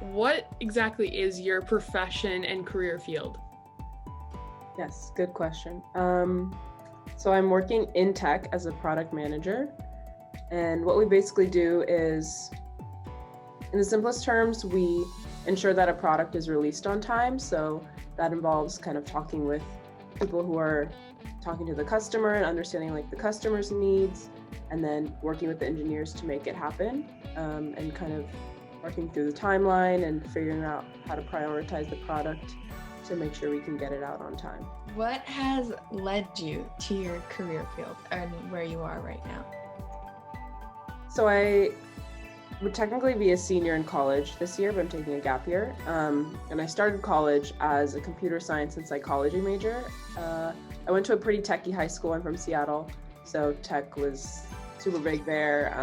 what exactly is your profession and career field? Yes, good question. So I'm working in tech as a product manager. And what we basically do is, in the simplest terms, we ensure that a product is released on time. So that involves kind of talking with people who are talking to the customer and understanding like the customer's needs, and then working with the engineers to make it happen, and kind of working through the timeline and figuring out how to prioritize the product to make sure we can get it out on time. What has led you to your career field and where you are right now? So I would technically be a senior in college this year, but I'm taking a gap year. And I started college as a computer science and psychology major. I went to a pretty techy high school. I'm from Seattle, so tech was super big there.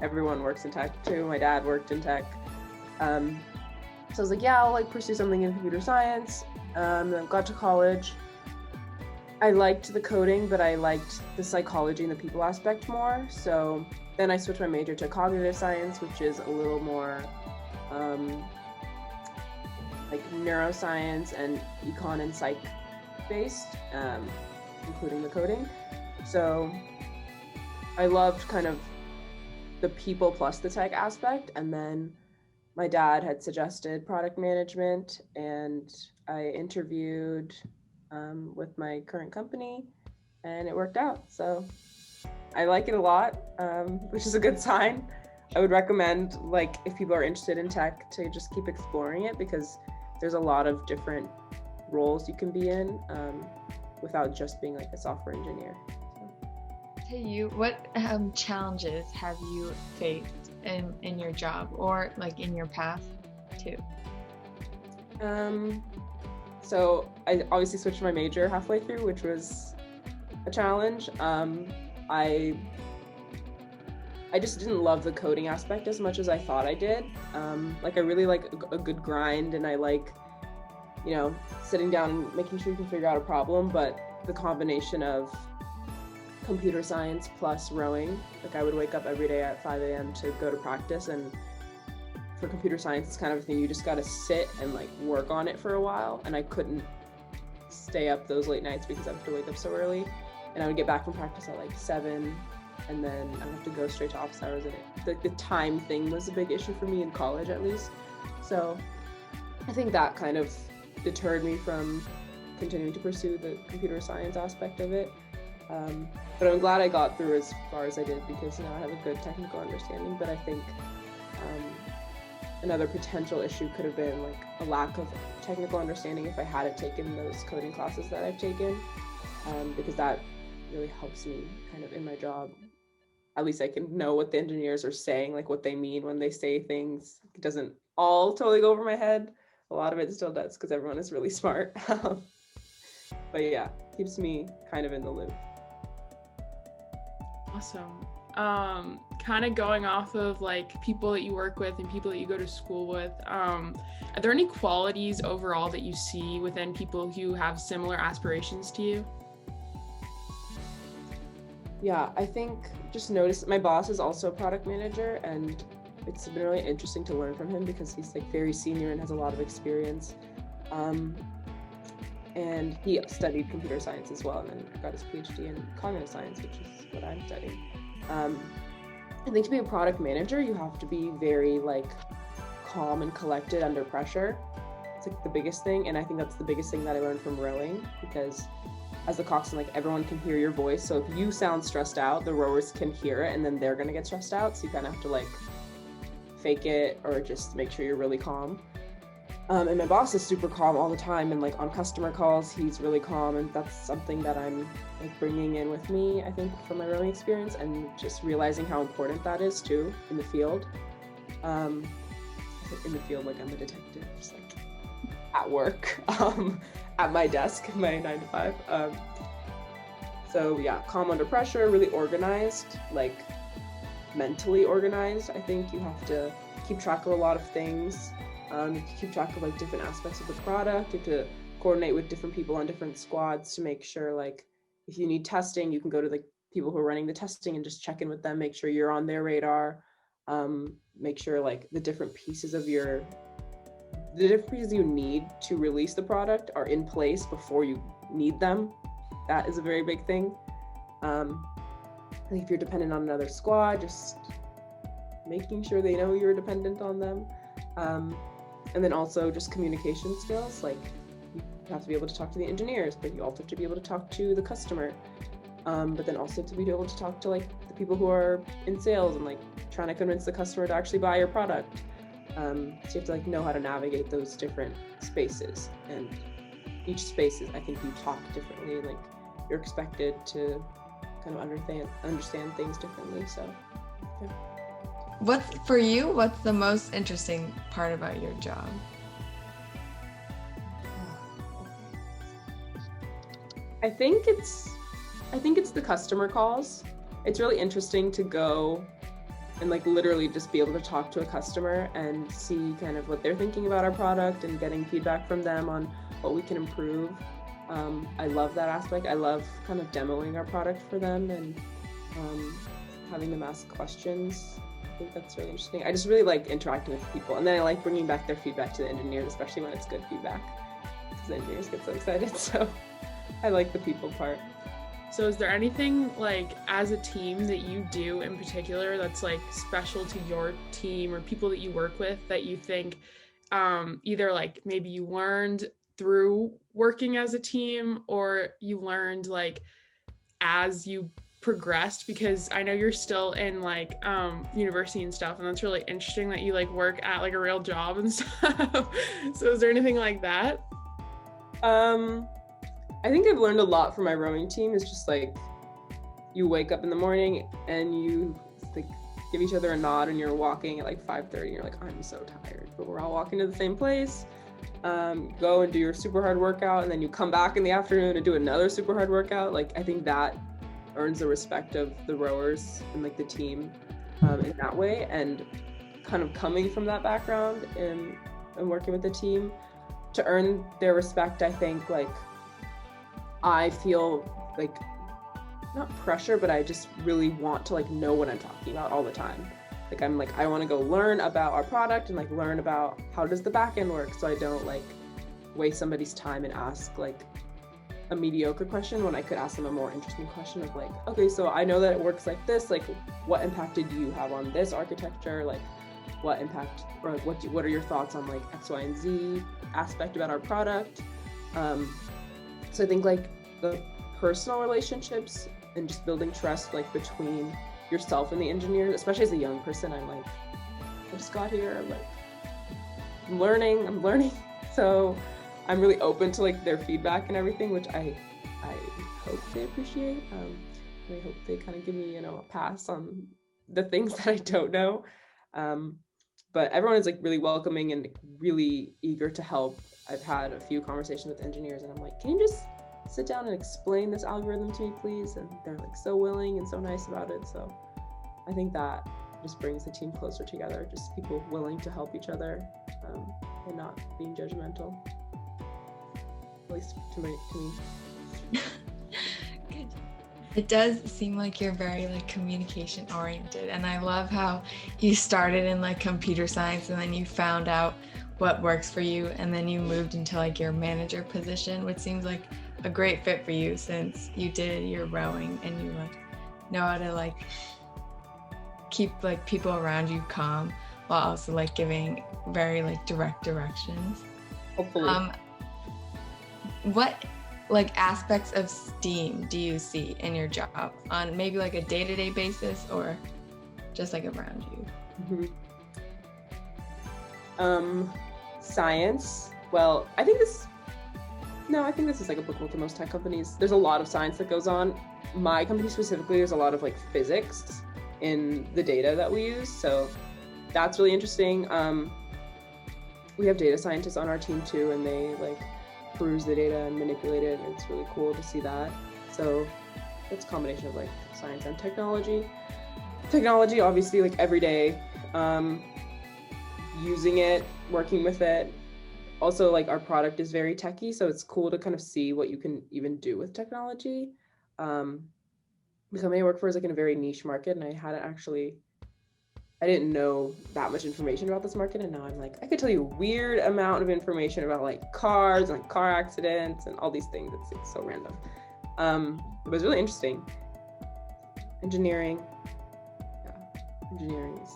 Everyone works in tech too. My dad worked in tech. So I was like, yeah, I'll like pursue something in computer science. Then got to college. I liked the coding, but I liked the psychology and the people aspect more. So then I switched my major to cognitive science, which is a little more like neuroscience and econ and psych based, including the coding. So I loved kind of the people plus the tech aspect. And then my dad had suggested product management, and I interviewed with my current company, and it worked out. So I like it a lot, which is a good sign. I would recommend, like, if people are interested in tech, to just keep exploring it, because there's a lot of different roles you can be in without just being like a software engineer. What challenges have you faced in your job or like in your path too? So I obviously switched my major halfway through, which was a challenge. I just didn't love the coding aspect as much as I thought I did. Like I really like a good grind, and I like, you know, sitting down and making sure you can figure out a problem, but the combination of computer science plus rowing, like I would wake up every day at 5 a.m. to go to practice, and for computer science, it's kind of a thing you just got to sit and like work on it for a while, and I couldn't stay up those late nights because I have to wake up so early, and I would get back from practice at like 7, and then I would have to go straight to office hours, and the time thing was a big issue for me in college at least. So I think that kind of deterred me from continuing to pursue the computer science aspect of it. But I'm glad I got through as far as I did, because now I have a good technical understanding. But I think another potential issue could have been like a lack of technical understanding if I hadn't taken those coding classes that I've taken, because that really helps me kind of in my job. At least I can know what the engineers are saying, like what they mean when they say things. It doesn't all totally go over my head. A lot of it still does, because everyone is really smart. But yeah, keeps me kind of in the loop. Awesome. Kind of going off of like people that you work with and people that you go to school with, are there any qualities overall that you see within people who have similar aspirations to you? Yeah, I think just notice my boss is also a product manager, and it's been really interesting to learn from him because he's like very senior and has a lot of experience. And he studied computer science as well, and then got his PhD in cognitive science, which is what I'm studying. I think to be a product manager, you have to be very like calm and collected under pressure. It's like the biggest thing, and I think that's the biggest thing that I learned from rowing, because as a coxswain, like everyone can hear your voice. So if you sound stressed out, the rowers can hear it, and then they're gonna get stressed out. So you kind of have to like fake it or just make sure you're really calm. And my boss is super calm all the time, and like on customer calls, he's really calm, and that's something that I'm like bringing in with me, I think, from my rowing experience, and just realizing how important that is too in the field. In the field, like I'm a detective, just like at work, at my desk, my 9 to 5. So yeah, calm under pressure, really organized, like mentally organized. I think you have to keep track of a lot of things. You have to keep track of like different aspects of the product. You have to coordinate with different people on different squads to make sure, like, if you need testing, you can go to the people who are running the testing and just check in with them, make sure you're on their radar. make sure like the different pieces you need to release the product are in place before you need them. That is a very big thing. Like if you're dependent on another squad, just making sure they know you're dependent on them. And then also just communication skills, like you have to be able to talk to the engineers, but you also have to be able to talk to the customer. But then also to be able to talk to like the people who are in sales and like trying to convince the customer to actually buy your product. So you have to like know how to navigate those different spaces, and each space is, I think you talk differently, like you're expected to kind of understand things differently. So yeah. What's the most interesting part about your job? I think it's the customer calls. It's really interesting to go and like literally just be able to talk to a customer and see kind of what they're thinking about our product and getting feedback from them on what we can improve. I love that aspect. I love kind of demoing our product for them and having them ask questions. I think that's really interesting. I just really like interacting with people, and then I like bringing back their feedback to the engineers, especially when it's good feedback, because the engineers get so excited. So I like the people part. So is there anything like as a team that you do in particular that's like special to your team or people that you work with that you think either like maybe you learned through working as a team or you learned like as you progressed? Because I know you're still in like university and stuff, and that's really interesting that you like work at like a real job and stuff. So is there anything like that? I think I've learned a lot from my rowing team. It's just like you wake up in the morning and you like give each other a nod and you're walking at like 5:30 and you're like, I'm so tired, but we're all walking to the same place. Go and do your super hard workout, and then you come back in the afternoon and do another super hard workout. Like I think that earns the respect of the rowers and like the team in that way, and kind of coming from that background and working with the team to earn their respect. I think like I feel like not pressure, but I just really want to like know what I'm talking about all the time. Like I'm like, I want to go learn about our product and like learn about how does the back end work, so I don't like waste somebody's time and ask like a mediocre question when I could ask them a more interesting question of like, okay, so I know that it works like this, like what impact did you have on this architecture, like what impact, or like what are your thoughts on like X, Y, and Z aspect about our product. So I think like the personal relationships and just building trust like between yourself and the engineer, especially as a young person, I'm like, I just got here, I'm like, I'm learning. So I'm really open to like their feedback and everything, which I hope they appreciate. I hope they kind of give me, a pass on the things that I don't know. But everyone is like really welcoming and really eager to help. I've had a few conversations with engineers and I'm like, can you just sit down and explain this algorithm to me, please? And they're like so willing and so nice about it. So I think that just brings the team closer together, just people willing to help each other and not being judgmental, at least to me. Good. It does seem like you're very like communication oriented, and I love how you started in like computer science and then you found out what works for you, and then you moved into like your manager position, which seems like a great fit for you since you did your rowing and you like know how to like keep like people around you calm while also like giving very like direct directions. Hopefully. What like aspects of STEAM do you see in your job on maybe like a day-to-day basis or just like around you? Science. Well, I think this is like applicable to most tech companies. There's a lot of science that goes on. My company specifically, there's a lot of like physics in the data that we use. So that's really interesting. We have data scientists on our team too, and they like peruse the data and manipulate it, and it's really cool to see that. So it's a combination of like science and technology. Technology, obviously, like every day, using it, working with it. Also, like our product is very techy, so it's cool to kind of see what you can even do with technology. The company I work for is like in a very niche market, and I hadn't actually I didn't know that much information about this market, and now I'm like, I could tell you a weird amount of information about like cars and like car accidents and all these things. It's like so random. It was really interesting. Engineering, yeah, engineering is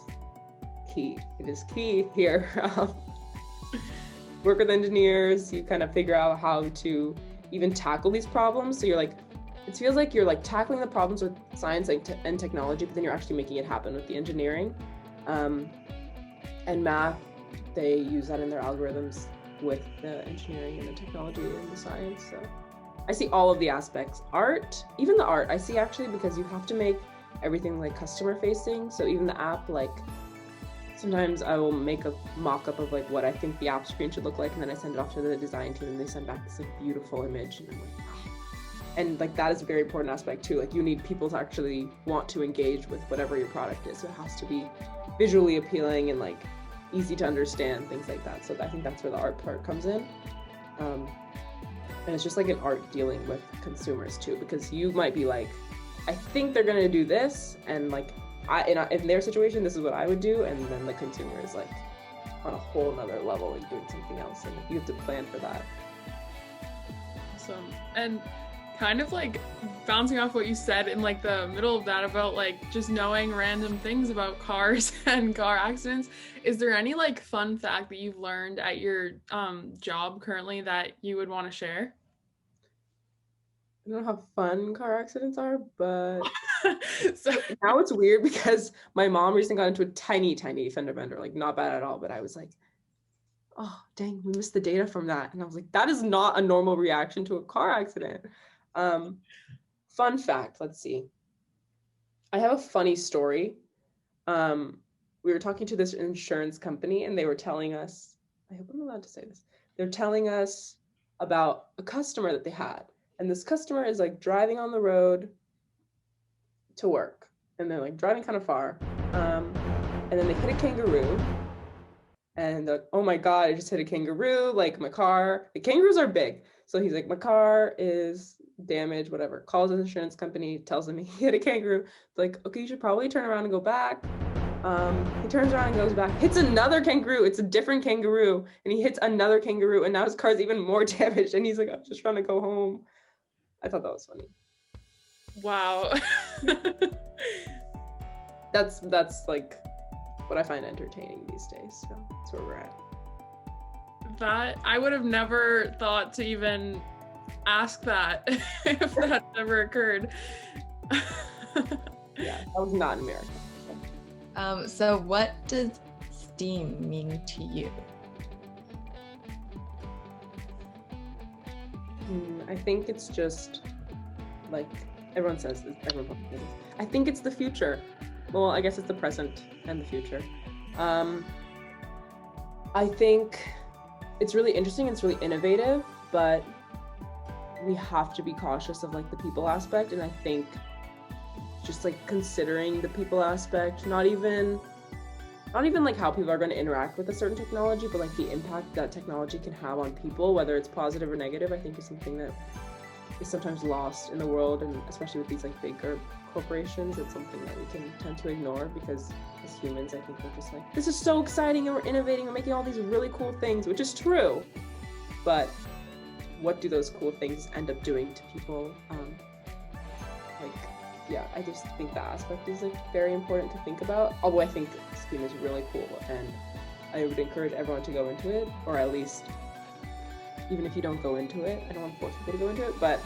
key. It is key here. Work with engineers, you kind of figure out how to even tackle these problems. So you're like, it feels like you're like tackling the problems with science and technology, but then you're actually making it happen with the engineering. And math, they use that in their algorithms with the engineering and the technology and the science. So I see all of the aspects. Art, even the art, I see actually, because you have to make everything like customer facing. So even the app, like sometimes I will make a mock-up of like what I think the app screen should look like, and then I send it off to the design team and they send back this like beautiful image, and I'm like, wow. And like that is a very important aspect too. Like you need people to actually want to engage with whatever your product is. So it has to be visually appealing and like easy to understand, things like that. So I think that's where the art part comes in. And it's just like an art dealing with consumers too, because you might be like, I think they're gonna do this, and like in their situation, this is what I would do, and then the consumer is like on a whole nother level, like doing something else, and you have to plan for that. Awesome. And kind of like bouncing off what you said in like the middle of that about like just knowing random things about cars and car accidents, is there any like fun fact that you've learned at your job currently that you would want to share? I don't know how fun car accidents are, but So now it's weird because my mom recently got into a tiny fender bender, like not bad at all, but I was like, oh dang, we missed the data from that. And I was like, that is not a normal reaction to a car accident. Fun fact, let's see. I have a funny story. We were talking to this insurance company, and they were telling us, I hope I'm allowed to say this. They're telling us about a customer that they had. And this customer is like driving on the road to work, and they're like driving kind of far. And then they hit a kangaroo, and they're like, oh my God, I just hit a kangaroo. Like my car, the kangaroos are big. So he's like, my car is damaged, whatever. Calls his insurance company, tells them he hit a kangaroo. It's like, okay, you should probably turn around and go back. He turns around and goes back, hits another kangaroo. It's a different kangaroo, and he hits another kangaroo, and now his car's even more damaged. And he's like, I'm just trying to go home. I thought that was funny. wow. That's like what I find entertaining these days. So that's where we're at. That I would have never thought to even ask that if that ever occurred. Yeah, that was not in America. So what does STEAM mean to you? I think it's just like everyone says this, I think it's the future. Well, I guess it's the present and the future. I think it's really interesting, it's really innovative, but we have to be cautious of like the people aspect. And I think just like considering the people aspect, not even like how people are going to interact with a certain technology, but like the impact that technology can have on people, whether it's positive or negative, I think is something that is sometimes lost in the world. And especially with these like bigger corporations, it's something that we can tend to ignore, because as humans, I think we're just like, this is so exciting and we're innovating, we're making all these really cool things, which is true. But what do those cool things end up doing to people? Yeah, I just think that aspect is like very important to think about. Although I think STEAM is really cool, and I would encourage everyone to go into it, or at least, even if you don't go into it, I don't want to force people to go into it, but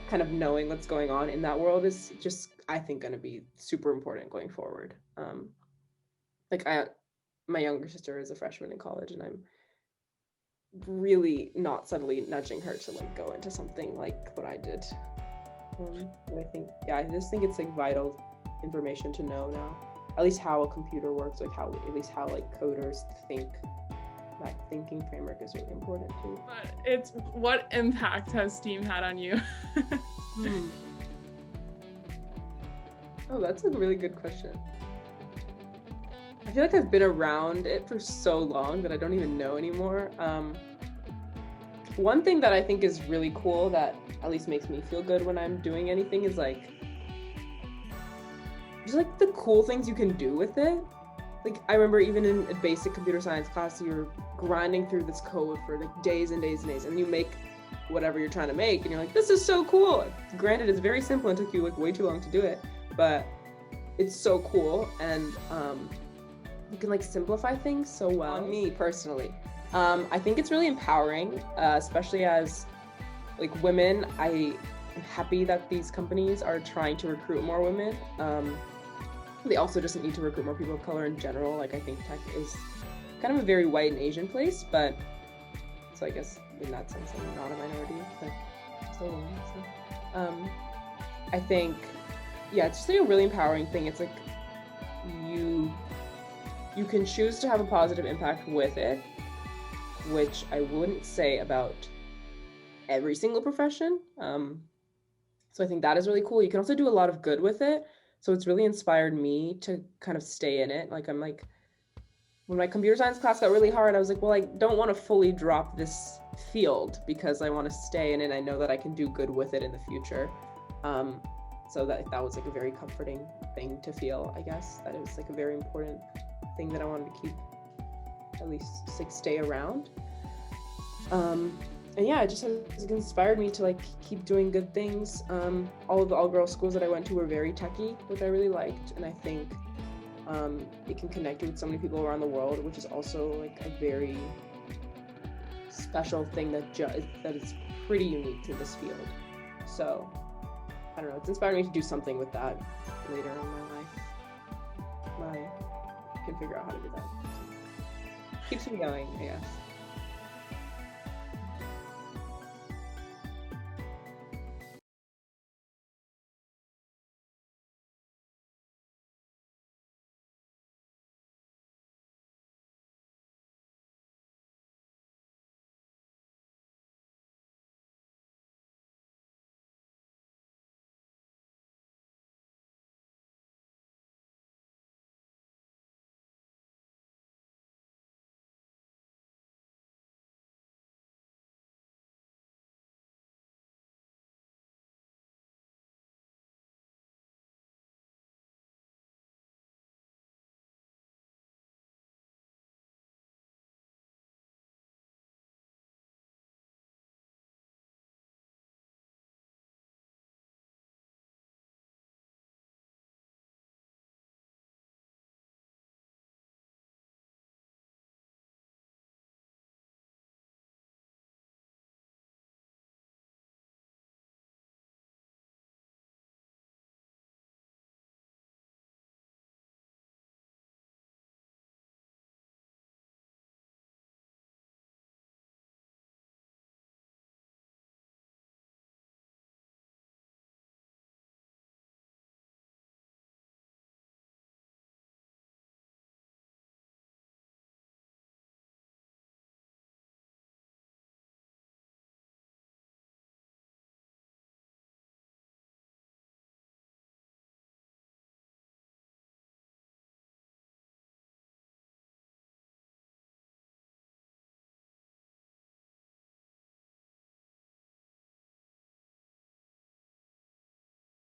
kind of knowing what's going on in that world is just, I think, going to be super important going forward. My younger sister is a freshman in college, and I'm really not subtly nudging her to like go into something like what I did. I just think it's like vital information to know now, at least how a computer works, like how like coders think. That thinking framework is really important too. But it's, what impact has STEAM had on you? Oh, that's a really good question. I feel like I've been around it for so long that I don't even know anymore. One thing that I think is really cool that at least makes me feel good when I'm doing anything is like just like the cool things you can do with it. like I remember even in a basic computer science class, you're grinding through this code for like days and days and days, and you make whatever you're trying to make, and you're like, this is so cool. Granted, it's very simple and took you like way too long to do it, but it's so cool, and you can like simplify things so well. On me personally, I think it's really empowering, especially as like women. I am happy that these companies are trying to recruit more women. They also just need to recruit more people of color in general. Like I think tech is kind of a very white and Asian place, but so I guess in that sense I'm not a minority, but still a woman. So, I think, yeah, it's just like a really empowering thing. It's like you can choose to have a positive impact with it, which I wouldn't say about every single profession. So I think that is really cool. You can also do a lot of good with it. So it's really inspired me to kind of stay in it. Like I'm like, when my computer science class got really hard, I was like, well, I don't want to fully drop this field because I want to stay in it. I know that I can do good with it in the future. So that was like a very comforting thing to feel, I guess, that it was like a very important thing that I wanted to keep, at least like stay around. And yeah, it just has inspired me to like keep doing good things. All of the all-girls schools that I went to were very techy, which I really liked, and I think it can connect you with so many people around the world, which is also like a very special thing that is pretty unique to this field. So I don't know, it's inspired me to do something with that later in my life. I can figure out how to do that. Keeps me going, I guess.